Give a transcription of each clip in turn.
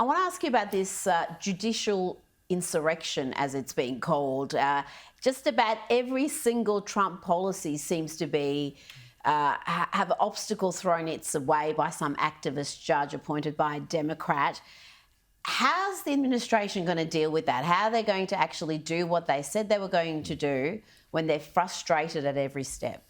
I want to ask you about this judicial insurrection, as it's being called. Just about every single Trump policy seems to be have an obstacle thrown its way by some activist judge appointed by a Democrat. How's the administration going to deal with that? How are they going to actually do what they said they were going to do when they're frustrated at every step?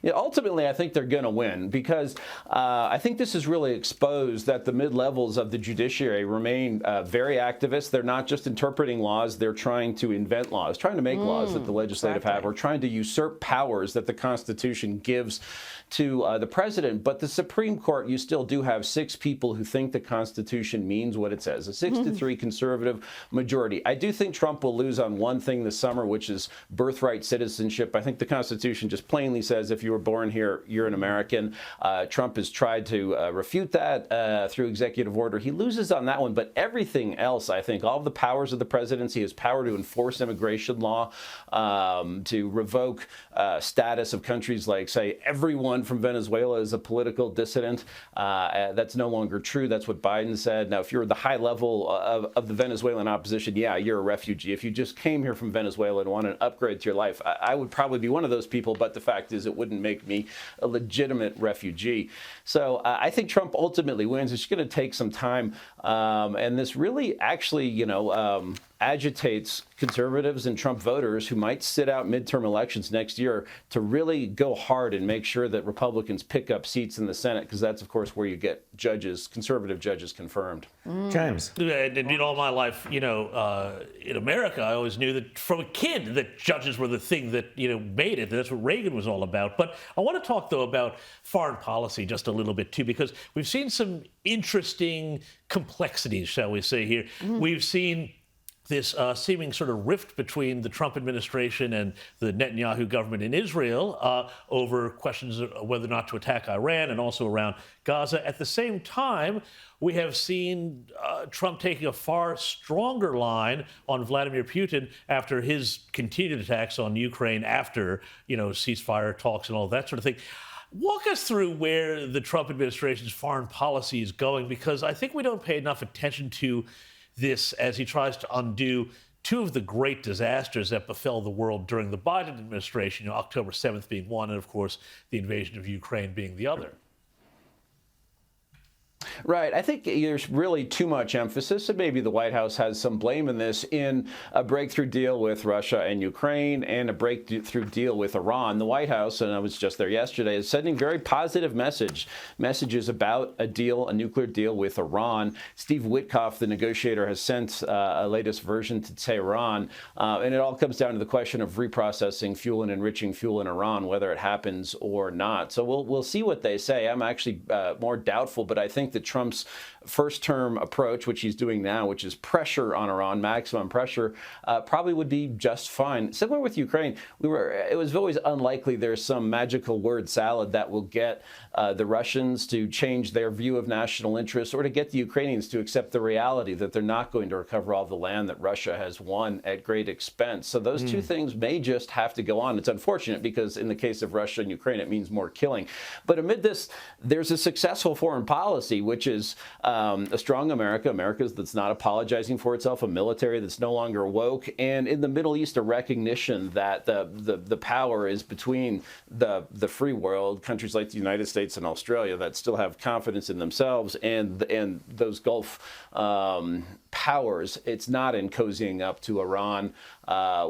Yeah, ultimately, I think they're going to win because I think this has really exposed that the mid-levels of the judiciary remain very activist. They're not just interpreting laws. They're trying to invent laws, trying to make laws that the legislative have, or trying to usurp powers that the Constitution gives to the president. But the Supreme Court, you still do have 6 people who think the Constitution means what it says, a 6-3 conservative majority. I do think Trump will lose on one thing this summer, which is birthright citizenship. I think the Constitution just plainly says if you were born here, you're an American. Trump has tried to refute that through executive order. He loses on that one, but everything else, I think, all of the powers of the presidency, his power to enforce immigration law, to revoke status of countries like, say, everyone from Venezuela is a political dissident. That's no longer true. That's what Biden said. Now, if you're the high level of the Venezuelan opposition, yeah, you're a refugee. If you just came here from Venezuela and want an upgrade to your life, I would probably be one of those people, but the fact is it wouldn't make me a legitimate refugee. So I think Trump ultimately wins. It's going to take some time. And this really actually, agitates conservatives and Trump voters who might sit out midterm elections next year to really go hard and make sure that Republicans pick up seats in the Senate, because that's, of course, where you get judges, conservative judges, confirmed. James. In all my life, in America, I always knew that from a kid that judges were the thing that, made it. That's what Reagan was all about. But I want to talk, though, about foreign policy just a little bit, too, because we've seen some interesting complexities, shall we say, here. We've seen this seeming sort of rift between the Trump administration and the Netanyahu government in Israel over questions of whether or not to attack Iran and also around Gaza. At the same time, we have seen Trump taking a far stronger line on Vladimir Putin after his continued attacks on Ukraine after, ceasefire talks and all that sort of thing. Walk us through where the Trump administration's foreign policy is going, because I think we don't pay enough attention to this as he tries to undo 2 of the great disasters that befell the world during the Biden administration, October 7th being one, and of course, the invasion of Ukraine being the other. Right. I think there's really too much emphasis, and maybe the White House has some blame in this, in a breakthrough deal with Russia and Ukraine and a breakthrough deal with Iran. The White House, and I was just there yesterday, is sending very positive messages about a nuclear deal with Iran. Steve Witkoff, the negotiator, has sent a latest version to Tehran, and it all comes down to the question of reprocessing fuel and enriching fuel in Iran, whether it happens or not. So we'll see what they say. I'm actually more doubtful, but I think that Trump's first-term approach, which he's doing now, which is pressure on Iran, maximum pressure, probably would be just fine. Similar with Ukraine, it was always unlikely there's some magical word salad that will get the Russians to change their view of national interest, or to get the Ukrainians to accept the reality that they're not going to recover all the land that Russia has won at great expense. So those 2 things may just have to go on. It's unfortunate because in the case of Russia and Ukraine, it means more killing. But amid this, there's a successful foreign policy, which is a strong America that's not apologizing for itself, a military that's no longer woke, and in the Middle East, a recognition that the power is between the free world, countries like the United States and Australia that still have confidence in themselves, and those Gulf powers. It's not in cozying up to Iran,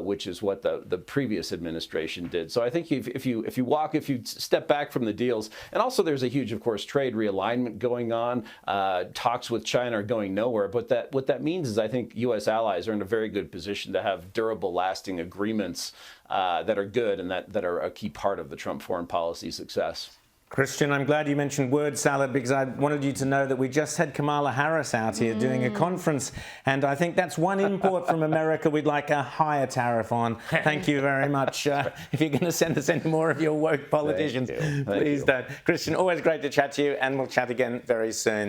which is what the previous administration did. So I think if you step back from the deals, and also there's a huge, of course, trade realignment going on. Talks with China are going nowhere. But what that means is I think U.S. allies are in a very good position to have durable, lasting agreements that are good and that are a key part of the Trump foreign policy success. Christian, I'm glad you mentioned word salad, because I wanted you to know that we just had Kamala Harris out here doing a conference, and I think that's one import from America we'd like a higher tariff on. Thank you very much. If you're going to send us any more of your woke politicians, please don't. Christian, always great to chat to you, and we'll chat again very soon.